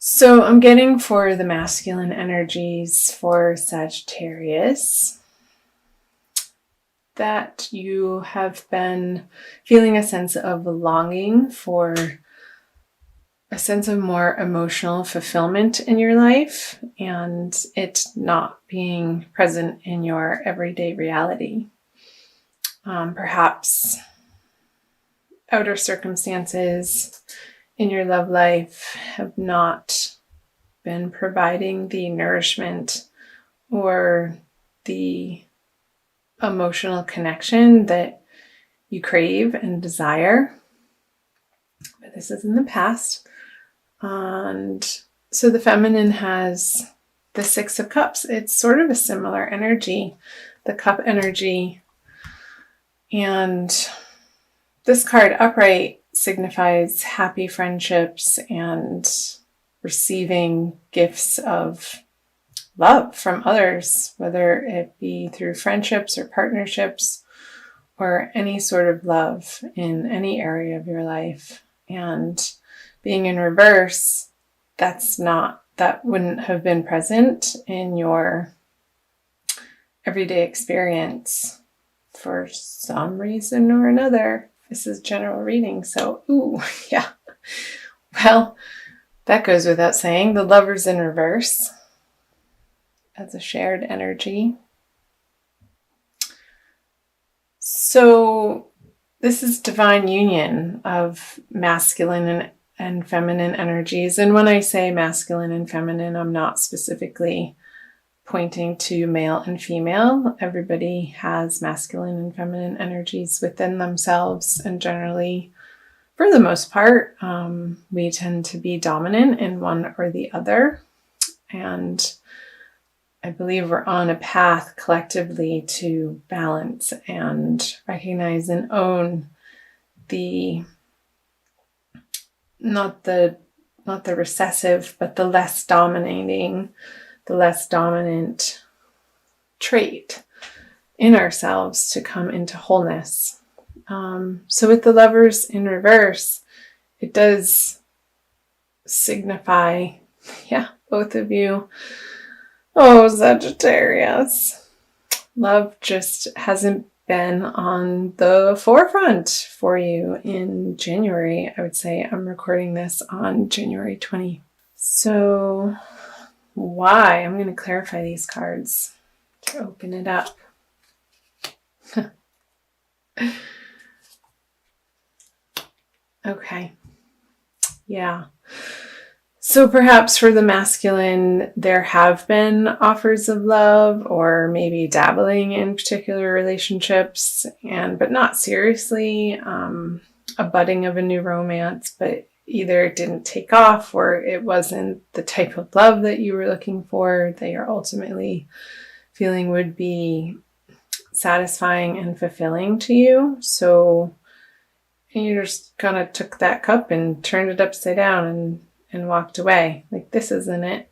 So I'm getting for the masculine energies for Sagittarius that you have been feeling a sense of longing for a sense of more emotional fulfillment in your life and it not being present in your everyday reality. Perhaps outer circumstances in your love life have not been providing the nourishment or the emotional connection that you crave and desire. But this is in the past. And so the feminine has the Six of Cups. It's sort of a similar energy, the cup energy. And this card upright signifies happy friendships and receiving gifts of love from others, whether it be through friendships or partnerships or any sort of love in any area of your life. And being in reverse, that wouldn't have been present in your everyday experience for some reason or another. This is general reading, so yeah. Well, that goes without saying. The Lover's in reverse as a shared energy. So this is divine union of masculine and feminine energies. And when I say masculine and feminine, I'm not specifically pointing to male and female. Everybody has masculine and feminine energies within themselves, and generally, for the most part, we tend to be dominant in one or the other. And I believe we're on a path collectively to balance and recognize and own not the recessive, but the less dominating, the less dominant trait in ourselves to come into wholeness. So with the Lovers in reverse, it does signify, both of you. Oh, Sagittarius. Love just hasn't been on the forefront for you in January. I would say I'm recording this on January 20. So why? I'm going to clarify these cards to open it up. Okay. Yeah. So perhaps for the masculine, there have been offers of love or maybe dabbling in particular relationships, but not seriously, a budding of a new romance, but either it didn't take off or it wasn't the type of love that you were looking for, that you're ultimately feeling would be satisfying and fulfilling to you. So you just kind of took that cup and turned it upside down and walked away. Like, this isn't it.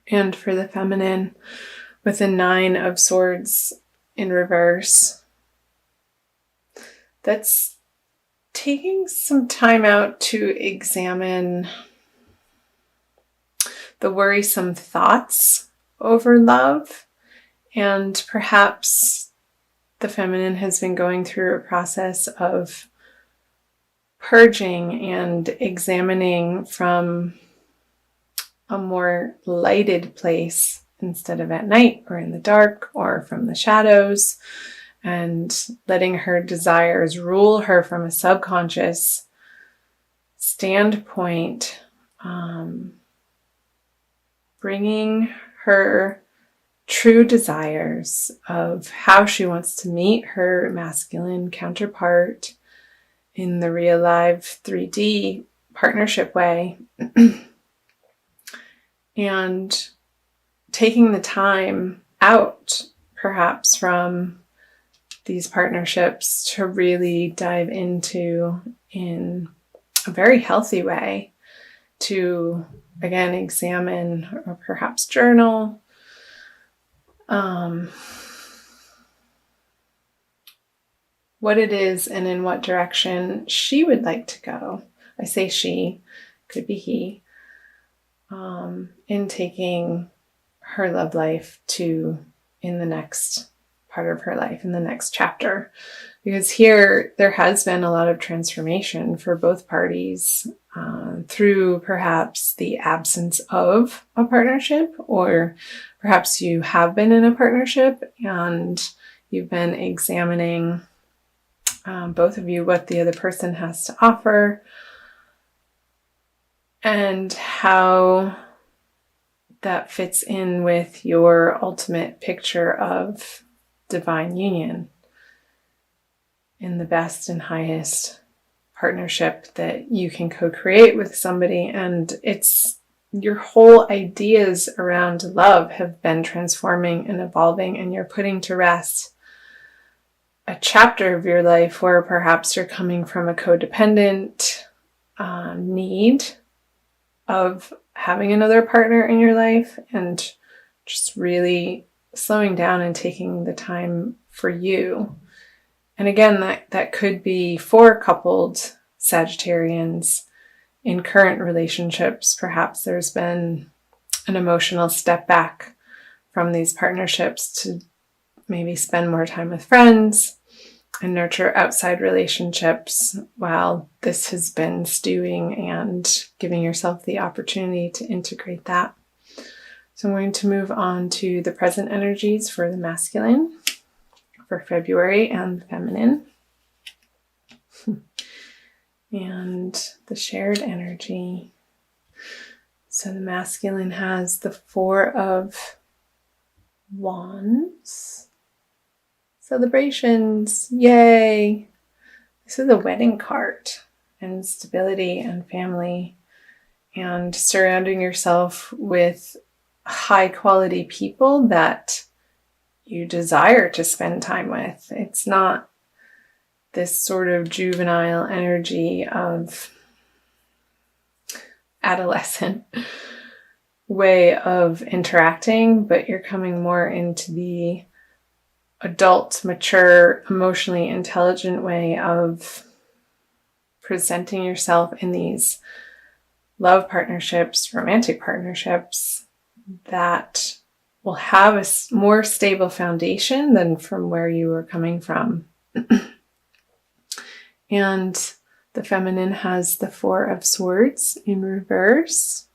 And for the feminine, with a 9 of Swords in reverse, that's taking some time out to examine the worrisome thoughts over love. And perhaps the feminine has been going through a process of purging and examining from a more lighted place instead of at night or in the dark or from the shadows, and letting her desires rule her from a subconscious standpoint, bringing her true desires of how she wants to meet her masculine counterpart in the real live 3D partnership way, and taking the time out perhaps from these partnerships to really dive into in a very healthy way, to again examine or perhaps journal what it is and in what direction she would like to go. I say she, could be he, in taking her love life to in the next part of her life, in the next chapter. Because here there has been a lot of transformation for both parties through perhaps the absence of a partnership, or perhaps you have been in a partnership and you've been examining, both of you, what the other person has to offer and how that fits in with your ultimate picture of divine union in the best and highest partnership that you can co-create with somebody. And it's your whole ideas around love have been transforming and evolving, and you're putting to rest a chapter of your life where perhaps you're coming from a codependent need of having another partner in your life, and just really slowing down and taking the time for you. And again, that could be for coupled Sagittarians in current relationships. Perhaps there's been an emotional step back from these partnerships to maybe spend more time with friends and nurture outside relationships while this has been stewing, and giving yourself the opportunity to integrate that. So I'm going to move on to the present energies for the masculine for February and the feminine. And the shared energy. So the masculine has the Four of Wands. Celebrations, yay! This is a wedding card, and stability and family, and surrounding yourself with high quality people that you desire to spend time with. It's not this sort of juvenile energy of adolescent way of interacting, but you're coming more into the adult, mature, emotionally intelligent way of presenting yourself in these love partnerships, romantic partnerships that will have a more stable foundation than from where you were coming from. And the feminine has the Four of Swords in reverse,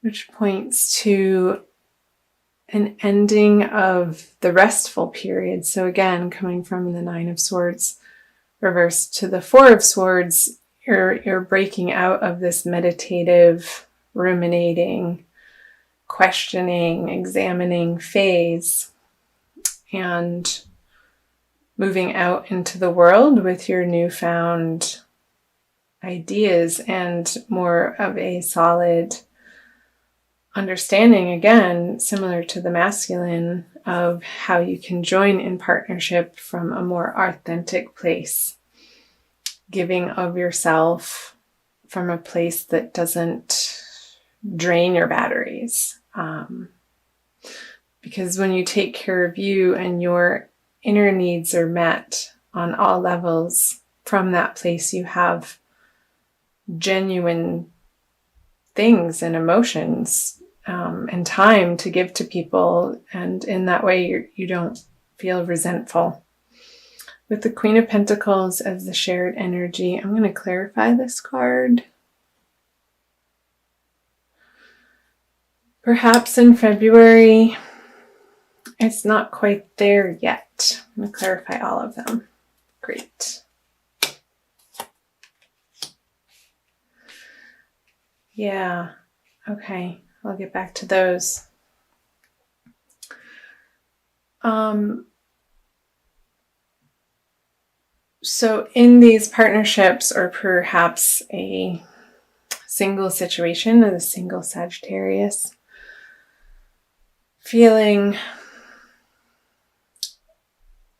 which points to an ending of the restful period. So again, coming from the Nine of Swords reverse to the Four of Swords, you're breaking out of this meditative, ruminating, questioning, examining phase, and moving out into the world with your newfound ideas and more of a solid understanding, again, similar to the masculine, of how you can join in partnership from a more authentic place, giving of yourself from a place that doesn't drain your batteries. Because when you take care of you and your inner needs are met on all levels, from that place you have genuine things and emotions and time to give to people, and in that way you don't feel resentful. With the Queen of Pentacles as the shared energy, I'm going to clarify this card. Perhaps in February, it's not quite there yet. I'm going to clarify all of them. Great. Yeah, okay. I'll get back to those. So in these partnerships, or perhaps a single situation as a single Sagittarius, feeling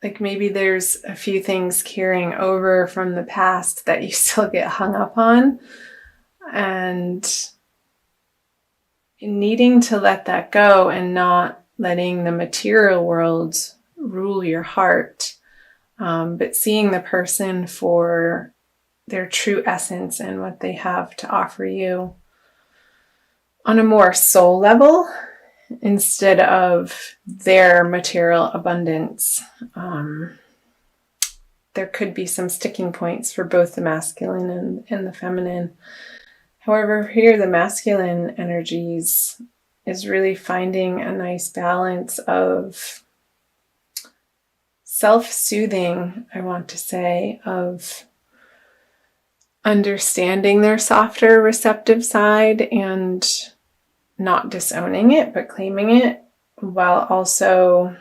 like maybe there's a few things carrying over from the past that you still get hung up on, and needing to let that go and not letting the material world rule your heart, but seeing the person for their true essence and what they have to offer you. on a more soul level instead of their material abundance. There could be some sticking points for both the masculine and the feminine. However, here the masculine energies is really finding a nice balance of self-soothing, I want to say, of understanding their softer, receptive side and not disowning it, but claiming it, while also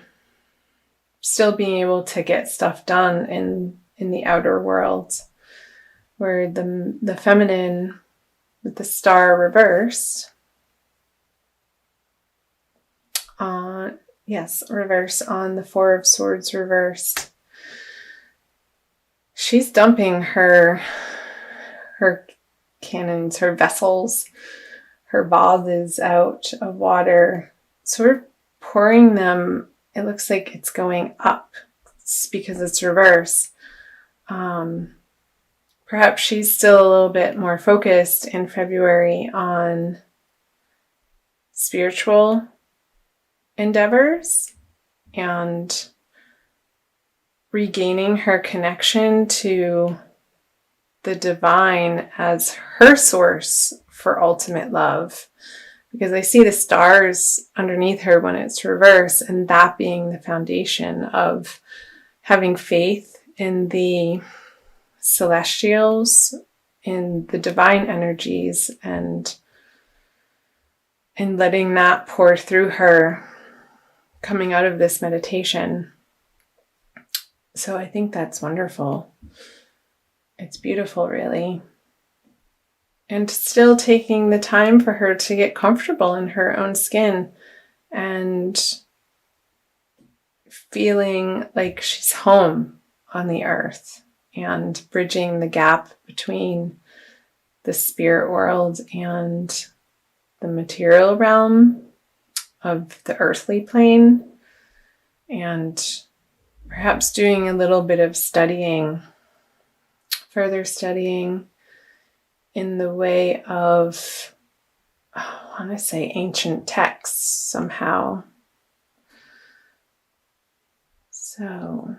still being able to get stuff done in the outer world, where the feminine with the star reversed, reverse on the Four of Swords reversed. She's dumping her cannons, her vessels, her vases out of water, sort of pouring them. It looks like it's going up because it's reverse. Perhaps she's still a little bit more focused in February on spiritual endeavors and regaining her connection to the divine as her source for ultimate love. Because I see the stars underneath her when it's reverse, and that being the foundation of having faith in the celestials, in the divine energies, and letting that pour through her coming out of this meditation. So I think that's wonderful. It's beautiful, really. And still taking the time for her to get comfortable in her own skin and feeling like she's home on the earth and bridging the gap between the spirit world and the material realm of the earthly plane, and perhaps doing a little bit of further studying in the way of, I want to say, ancient texts somehow. So,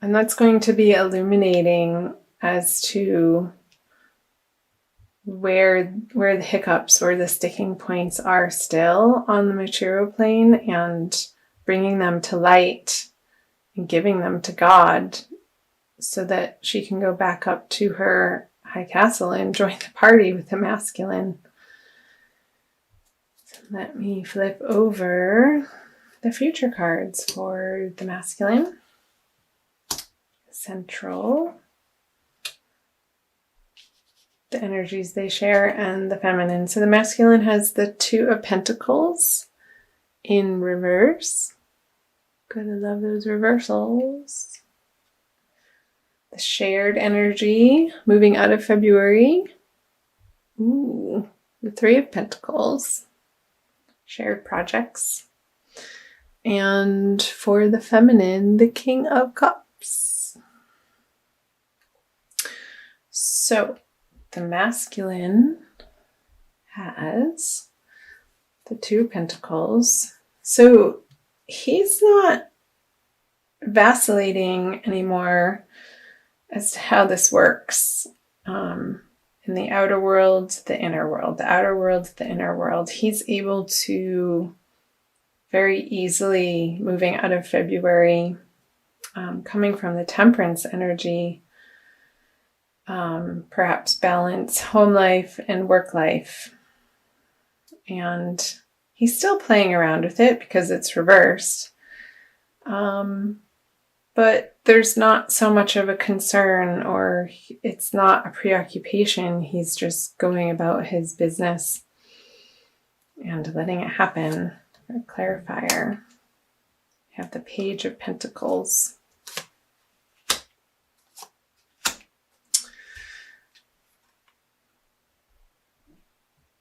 and that's going to be illuminating as to where the hiccups or the sticking points are still on the material plane, and bringing them to light and giving them to God so that she can go back up to her high castle and join the party with the masculine. So let me flip over the future cards for the masculine, central, the energies they share, and the feminine. So the masculine has the Two of Pentacles in reverse. Gotta love those reversals. The shared energy moving out of February. Ooh, the Three of Pentacles. Shared projects. And for the feminine, the King of Cups. So the masculine has the Two of Pentacles. So he's not vacillating anymore as to how this works. In the outer world, the inner world, the outer world, the inner world. He's able to very easily, moving out of February, coming from the Temperance energy, perhaps balance home life and work life. And he's still playing around with it because it's reversed. But there's not so much of a concern, or it's not a preoccupation. He's just going about his business and letting it happen. A clarifier. We have the Page of Pentacles.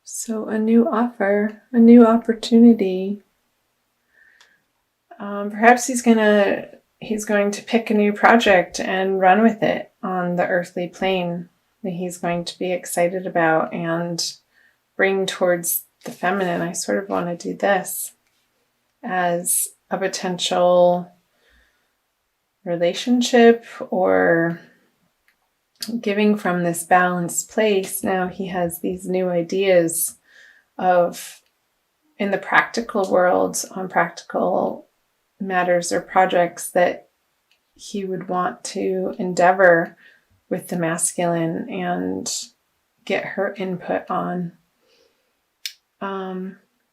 So a new offer, a new opportunity. Perhaps he's going to pick a new project and run with it on the earthly plane that he's going to be excited about and bring towards the feminine, I sort of want to do this as a potential relationship or giving from this balanced place. Now he has these new ideas of, in the practical world, on practical matters or projects that he would want to endeavor with the masculine and get her input on.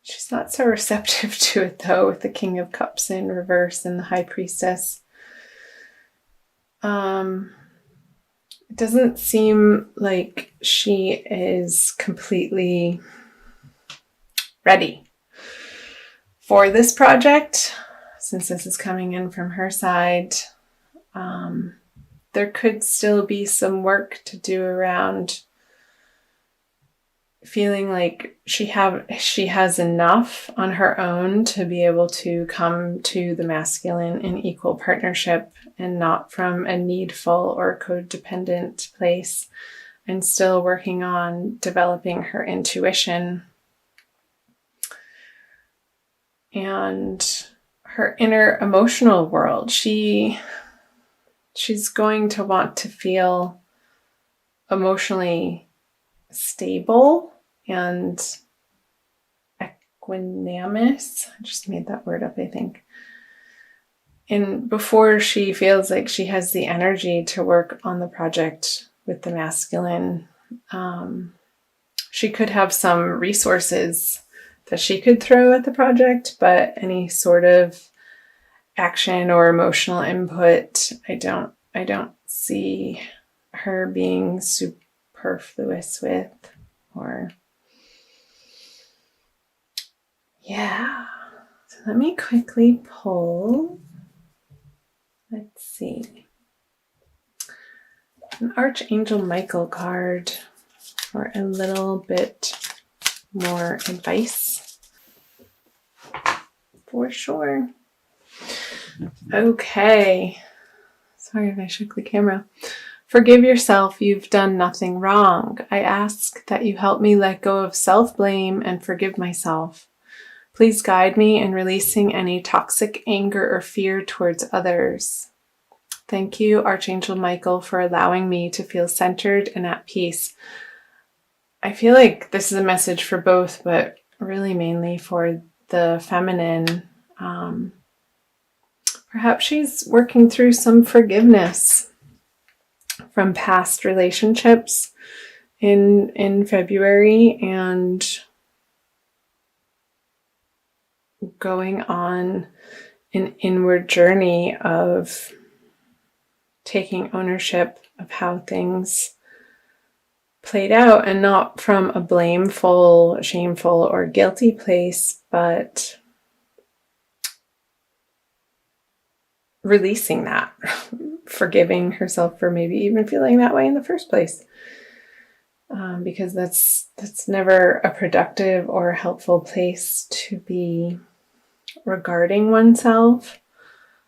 She's not so receptive to it, though, with the King of Cups in reverse and the High Priestess. It doesn't seem like she is completely ready for this project, since this is coming in from her side. There could still be some work to do around feeling like she has enough on her own to be able to come to the masculine in equal partnership and not from a needful or codependent place, and still working on developing her intuition and her inner emotional world. She's going to want to feel emotionally stable and equanimous. I just made that word up, I think. And before she feels like she has the energy to work on the project with the masculine, she could have some resources that she could throw at the project, but any sort of action or emotional input, I don't see her being superfluous with, or yeah. So let me quickly pull. Let's see. An Archangel Michael card for a little bit more advice. For sure. Okay. Sorry if I shook the camera. Forgive yourself, you've done nothing wrong. I ask that you help me let go of self-blame and forgive myself. Please guide me in releasing any toxic anger or fear towards others. Thank you, Archangel Michael, for allowing me to feel centered and at peace. I feel like this is a message for both, but really mainly for the feminine. Perhaps she's working through some forgiveness from past relationships in February and going on an inward journey of taking ownership of how things played out, and not from a blameful, shameful, or guilty place, but releasing that, forgiving herself for maybe even feeling that way in the first place. Because that's never a productive or helpful place to be regarding oneself,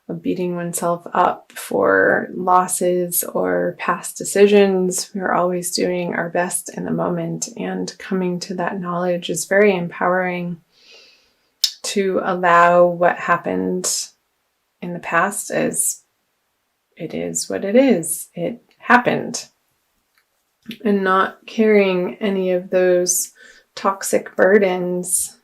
of beating oneself up for losses or past decisions. We're always doing our best in the moment, and coming to that knowledge is very empowering, to allow what happened in the past as it is what it is. It happened. And not carrying any of those toxic burdens